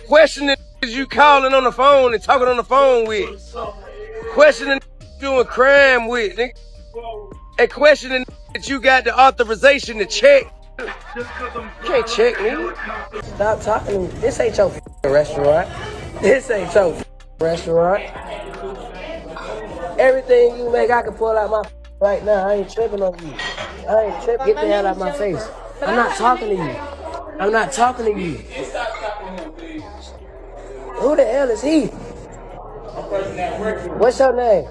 Questioning you calling on the phone and talking on the phone with. Questioning doing crime with. Nigga. And questioning that you got the authorization to check. You can't check me. Stop talking to me. This ain't your restaurant. This ain't your restaurant. Everything you make, I can pull out my right now. I ain't tripping on you. I ain't tripping. Get the hell out of my face. I'm not talking to you. I'm not talking to you. Who the hell is he? What's your name?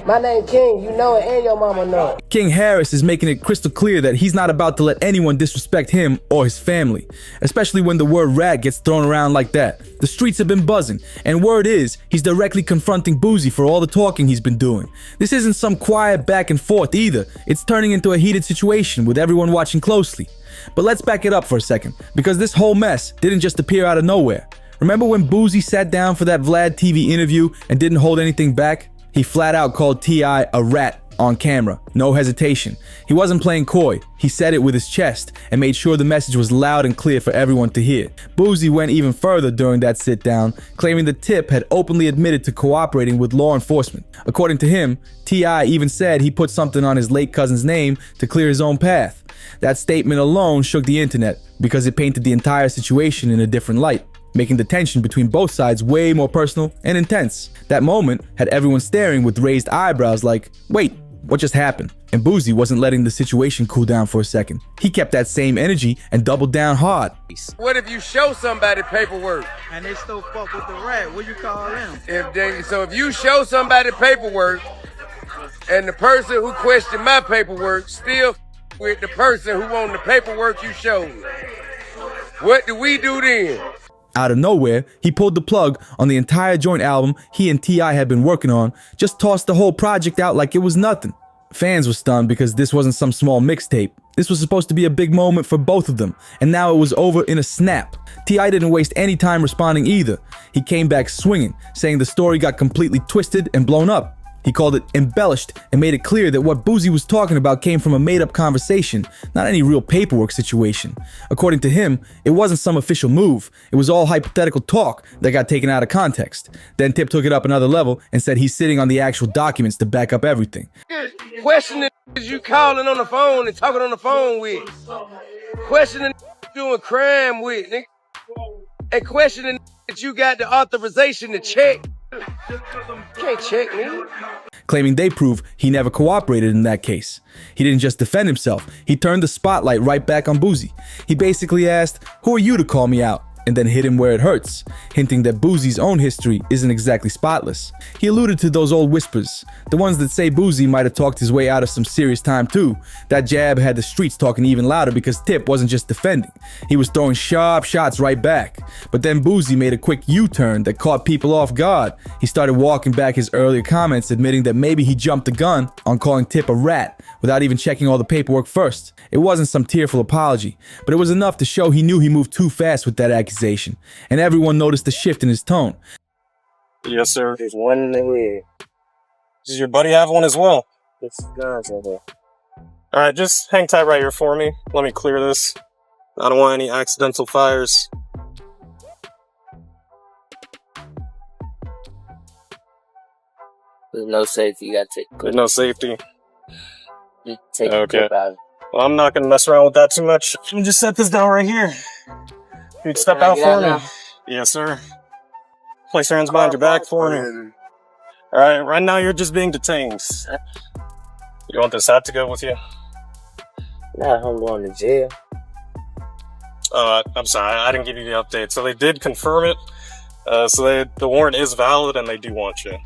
My name King, you know it and your mama know it. King Harris is making it crystal clear that he's not about to let anyone disrespect him or his family, especially when the word rat gets thrown around like that. The streets have been buzzing, and word is he's directly confronting Boosie for all the talking he's been doing. This isn't some quiet back and forth either. It's turning into a heated situation with everyone watching closely. But let's back it up for a second, because this whole mess didn't just appear out of nowhere. Remember when Boosie sat down for that Vlad TV interview and didn't hold anything back? He flat out called T.I. a rat on camera, no hesitation. He wasn't playing coy, he said it with his chest and made sure the message was loud and clear for everyone to hear. Boosie went even further during that sit down, claiming the Tip had openly admitted to cooperating with law enforcement. According to him, T.I. even said he put something on his late cousin's name to clear his own path. That statement alone shook the internet because it painted the entire situation in a different light, making the tension between both sides way more personal and intense. That moment had everyone staring with raised eyebrows like, wait, what just happened? And Boosie wasn't letting the situation cool down for a second. He kept that same energy and doubled down hard. What if you show somebody paperwork? And they still fuck with the rat, what you call them? If you show somebody paperwork and the person who questioned my paperwork still with the person who owned the paperwork you showed, what do we do then? Out of nowhere, he pulled the plug on the entire joint album he and T.I. had been working on, just tossed the whole project out like it was nothing. Fans were stunned because this wasn't some small mixtape. This was supposed to be a big moment for both of them, and now it was over in a snap. T.I. didn't waste any time responding either. He came back swinging, saying the story got completely twisted and blown up. He called it embellished and made it clear that what Boosie was talking about came from a made-up conversation, not any real paperwork situation. According to him, it wasn't some official move. It was all hypothetical talk that got taken out of context. Then Tip took it up another level and said he's sitting on the actual documents to back up everything. Questioning you calling on the phone and talking on the phone with. Questioning doing crime with. Nigga. And questioning that you got the authorization to check. You can't check me. Claiming they prove he never cooperated in that case. He didn't just defend himself, he turned the spotlight right back on Boosie. He basically asked, "Who are you to call me out?" and then hit him where it hurts, hinting that Boosie's own history isn't exactly spotless. He alluded to those old whispers, the ones that say Boosie might have talked his way out of some serious time too. That jab had the streets talking even louder because Tip wasn't just defending, he was throwing sharp shots right back. But then Boosie made a quick U-turn that caught people off guard. He started walking back his earlier comments, admitting that maybe he jumped the gun on calling Tip a rat without even checking all the paperwork first. It wasn't some tearful apology, but it was enough to show he knew he moved too fast with that accusation, and everyone noticed the shift in his tone. Yes, sir. There's one in the head. Does your buddy have one as well? It's guns over there. All right, just hang tight right here for me. Let me clear this. I don't want any accidental fires. There's no safety, you gotta take There's no safety. You take Okay. the grip out of it. Well, I'm not gonna mess around with that too much. Let me just set this down right here. You'd step Can I out get for out me. now? Yes, sir. Place your hands behind your back for me. All right, right now you're just being detained. You want this hat to go with you? Nah, I'm going to jail. I'm sorry, I didn't give you the update. So they did confirm it. The warrant is valid and they do want you.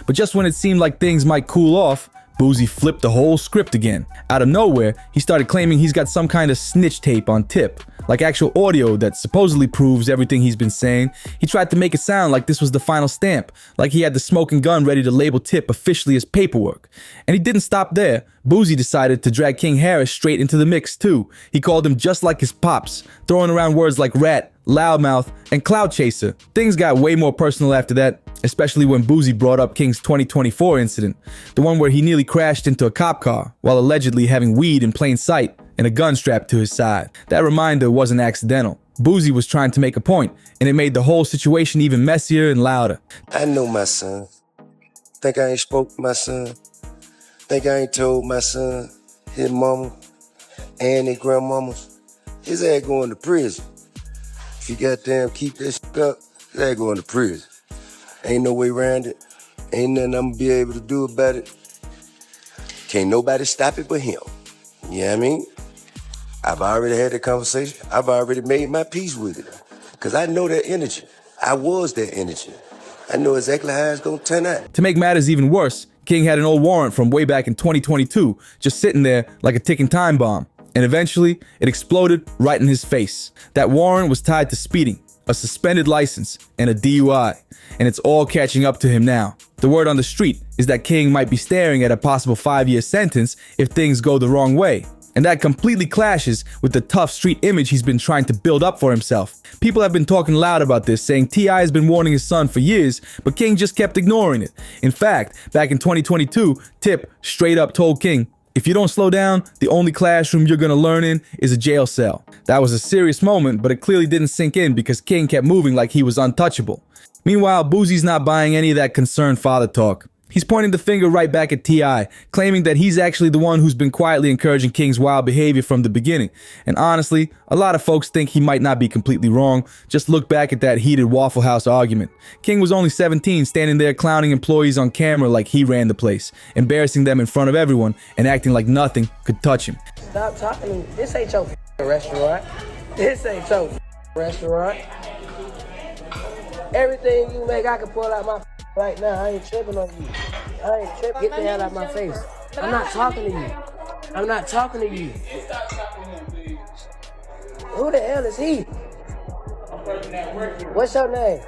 But just when it seemed like things might cool off, Boosie flipped the whole script again. Out of nowhere, he started claiming he's got some kind of snitch tape on Tip, like actual audio that supposedly proves everything he's been saying. He tried to make it sound like this was the final stamp, like he had the smoking gun ready to label Tip officially as paperwork. And he didn't stop there. Boosie decided to drag King Harris straight into the mix too. He called him just like his pops, throwing around words like rat, loudmouth, and cloud chaser. Things got way more personal after that, especially when Boosie brought up King's 2024 incident, the one where he nearly crashed into a cop car while allegedly having weed in plain sight and a gun strapped to his side. That reminder wasn't accidental. Boosie was trying to make a point, and it made the whole situation even messier and louder. I know my son. Think I ain't spoke to my son. Think I ain't told my son, his mama, and his grandmama, his ass going to prison. If you goddamn keep this up, his ass going to prison. Ain't no way around it. Ain't nothing I'm gonna be able to do about it. Can't nobody stop it but him. You know what I mean? I've already had that conversation. I've already made my peace with it. Because I know that energy. I was that energy. I know exactly how it's gonna turn out. To make matters even worse, King had an old warrant from way back in 2022 just sitting there like a ticking time bomb. And eventually, it exploded right in his face. That warrant was tied to speeding, a suspended license, and a DUI. And it's all catching up to him now. The word on the street is that King might be staring at a possible 5-year sentence if things go the wrong way. And that completely clashes with the tough street image he's been trying to build up for himself. People have been talking loud about this, saying T.I. has been warning his son for years, but King just kept ignoring it. In fact, back in 2022, Tip straight up told King, "If you don't slow down, the only classroom you're gonna learn in is a jail cell." That was a serious moment, but it clearly didn't sink in because King kept moving like he was untouchable. Meanwhile, Boosie's not buying any of that concerned father talk. He's pointing the finger right back at T.I., claiming that he's actually the one who's been quietly encouraging King's wild behavior from the beginning. And honestly, a lot of folks think he might not be completely wrong. Just look back at that heated Waffle House argument. King was only 17, standing there clowning employees on camera like he ran the place, embarrassing them in front of everyone and acting like nothing could touch him. Stop talking to me. This ain't your restaurant. This ain't your restaurant. Everything you make, I can pull out my right now. I ain't tripping on you. I ain't tripping. Get the hell out of my face. I'm not talking to you. I'm not talking to you. Who the hell is he? What's your name?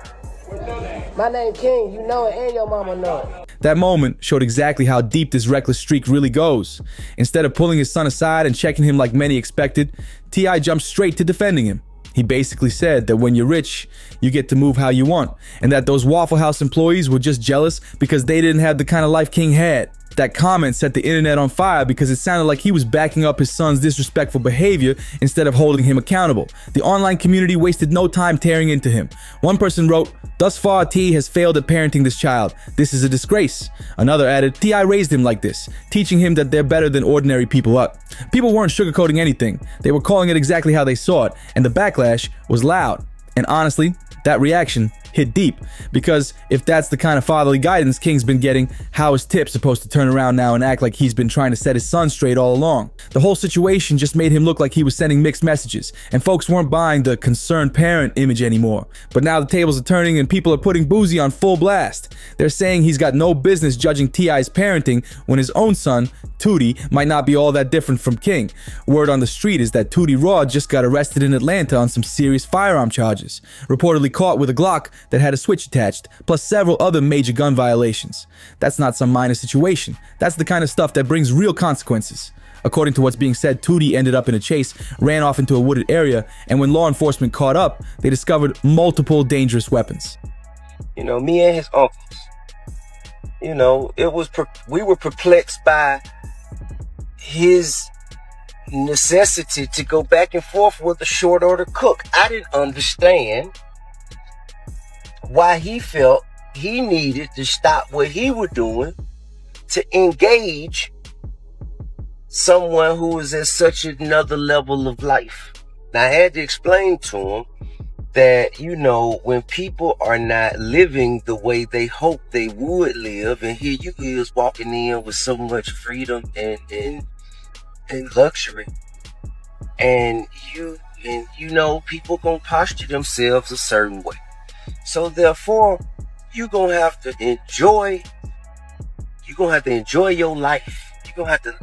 My name King. You know it and your mama know it. That moment showed exactly how deep this reckless streak really goes. Instead of pulling his son aside and checking him like many expected, T.I. jumped straight to defending him. He basically said that when you're rich, you get to move how you want, and that those Waffle House employees were just jealous because they didn't have the kind of life King had. That comment set the internet on fire because it sounded like he was backing up his son's disrespectful behavior instead of holding him accountable. The online community wasted no time tearing into him. One person wrote, "Thus far, T has failed at parenting this child. This is a disgrace." Another added, "T.I. raised him like this, teaching him that they're better than ordinary people are." People weren't sugarcoating anything. They were calling it exactly how they saw it, and the backlash was loud. And honestly, that reaction hit deep, because if that's the kind of fatherly guidance King's been getting, how is Tip supposed to turn around now and act like he's been trying to set his son straight all along? The whole situation just made him look like he was sending mixed messages, and folks weren't buying the concerned parent image anymore. But now the tables are turning and people are putting Boosie on full blast. They're saying he's got no business judging T.I.'s parenting when his own son, Tootie, might not be all that different from King. Word on the street is that Tootie Raw just got arrested in Atlanta on some serious firearm charges, reportedly caught with a Glock that had a switch attached, plus several other major gun violations. That's not some minor situation. That's the kind of stuff that brings real consequences. According to what's being said, Tootie ended up in a chase, ran off into a wooded area, and when law enforcement caught up, they discovered multiple dangerous weapons. You know, me and his uncles, you know, we were perplexed by his necessity to go back and forth with a short order cook. I didn't understand why he felt he needed to stop what he was doing to engage someone who was at such another level of life. Now, I had to explain to him that, you know, when people are not living the way they hope they would live, and here you is walking in with so much freedom and luxury, and you know, people gonna posture themselves a certain way. So therefore, you're gonna have to enjoy your life. You're gonna have to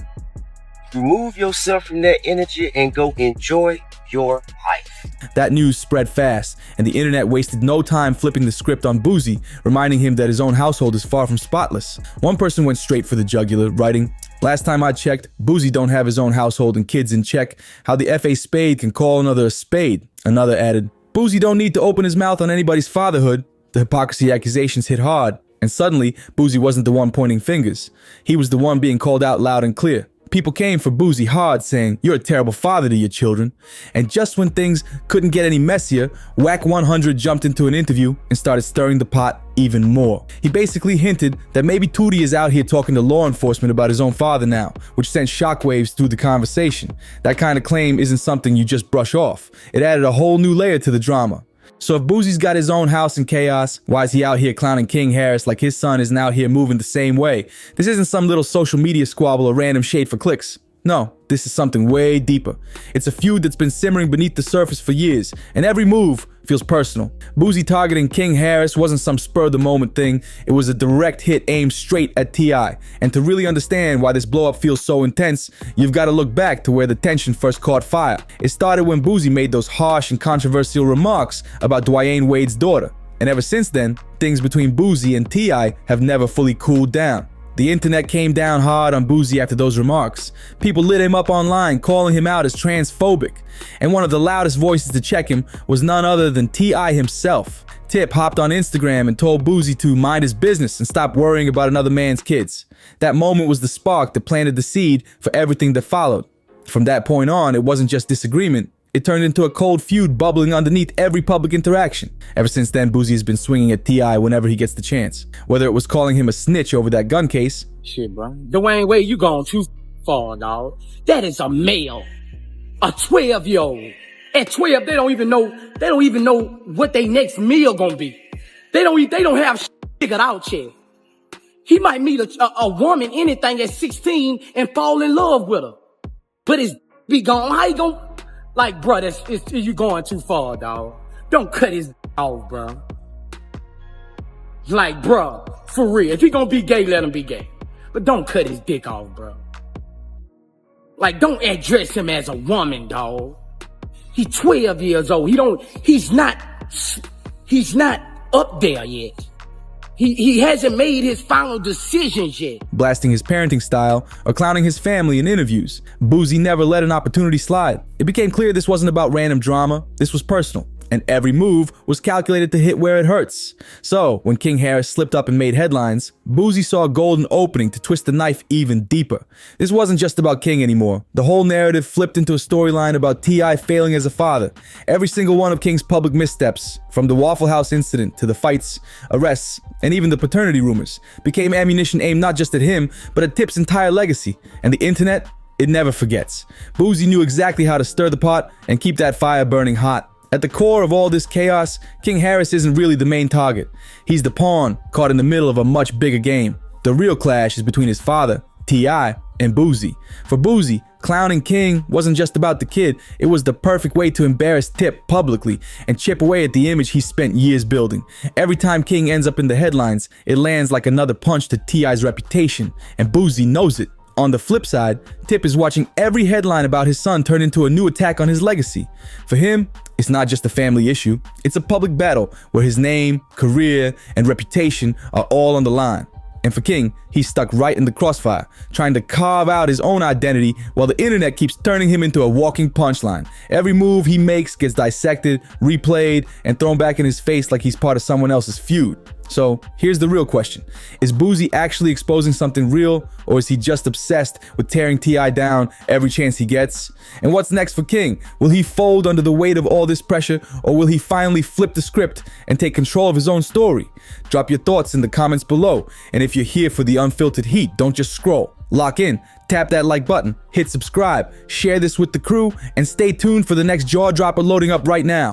remove yourself from that energy and go enjoy your life. That news spread fast, and the internet wasted no time flipping the script on Boosie, reminding him that his own household is far from spotless. One person went straight for the jugular, writing, "Last time I checked, Boosie don't have his own household and kids in check. How the F.A. Spade can call another a spade." Another added, "Boosie don't need to open his mouth on anybody's fatherhood." The hypocrisy accusations hit hard, and suddenly, Boosie wasn't the one pointing fingers. He was the one being called out loud and clear. People came for Boosie hard, saying, "You're a terrible father to your children." And just when things couldn't get any messier, Whack 100 jumped into an interview and started stirring the pot even more. He basically hinted that maybe Tootie is out here talking to law enforcement about his own father now, which sent shockwaves through the conversation. That kind of claim isn't something you just brush off. It added a whole new layer to the drama. So if Boosie's got his own house in chaos, why is he out here clowning King Harris like his son isn't out here moving the same way? This isn't some little social media squabble or random shade for clicks. No, this is something way deeper. It's a feud that's been simmering beneath the surface for years, and every move feels personal. Boosie targeting King Harris wasn't some spur-of-the-moment thing. It was a direct hit aimed straight at T.I. And to really understand why this blow-up feels so intense, you've got to look back to where the tension first caught fire. It started when Boosie made those harsh and controversial remarks about Dwayne Wade's daughter. And ever since then, things between Boosie and T.I. have never fully cooled down. The internet came down hard on Boosie after those remarks. People lit him up online, calling him out as transphobic. And one of the loudest voices to check him was none other than T.I. himself. Tip hopped on Instagram and told Boosie to mind his business and stop worrying about another man's kids. That moment was the spark that planted the seed for everything that followed. From that point on, it wasn't just disagreement. It turned into a cold feud bubbling underneath every public interaction. Ever since then, Boosie has been swinging at T.I. whenever he gets the chance. Whether it was calling him a snitch over that gun case. Shit, bro. Dwayne Wade, you gone too far, dog. That is a male. A 12-year-old. At 12, they don't even know what their next meal gonna be. They don't have shit figured out yet. He might meet a woman, anything at 16 and fall in love with her. But it's be gone. How you gonna... Like, bro, you going too far, dog. Don't cut his off, bro. Like, bro, for real. If he gonna be gay, let him be gay. But don't cut his dick off, bro. Like, don't address him as a woman, dog. He's 12 years old. He's not up there yet. He hasn't made his final decisions yet. Blasting his parenting style or clowning his family in interviews, Boosie never let an opportunity slide. It became clear this wasn't about random drama, this was personal. And every move was calculated to hit where it hurts. So, when King Harris slipped up and made headlines, Boosie saw a golden opening to twist the knife even deeper. This wasn't just about King anymore. The whole narrative flipped into a storyline about T.I. failing as a father. Every single one of King's public missteps, from the Waffle House incident to the fights, arrests, and even the paternity rumors, became ammunition aimed not just at him, but at Tip's entire legacy. And the internet, it never forgets. Boosie knew exactly how to stir the pot and keep that fire burning hot. At the core of all this chaos, King Harris isn't really the main target. He's the pawn caught in the middle of a much bigger game. The real clash is between his father, T.I., and Boosie. For Boosie, clowning King wasn't just about the kid, it was the perfect way to embarrass Tip publicly and chip away at the image he spent years building. Every time King ends up in the headlines, it lands like another punch to T.I.'s reputation, and Boosie knows it. On the flip side, Tip is watching every headline about his son turn into a new attack on his legacy. For him, it's not just a family issue, it's a public battle where his name, career, and reputation are all on the line. And for King, he's stuck right in the crossfire, trying to carve out his own identity while the internet keeps turning him into a walking punchline. Every move he makes gets dissected, replayed, and thrown back in his face like he's part of someone else's feud. So here's the real question. Is Boosie actually exposing something real, or is he just obsessed with tearing T.I. down every chance he gets? And what's next for King? Will he fold under the weight of all this pressure, or will he finally flip the script and take control of his own story? Drop your thoughts in the comments below. And if you're here for the unfiltered heat, don't just scroll. Lock in, tap that like button, hit subscribe, share this with the crew, and stay tuned for the next jaw dropper loading up right now.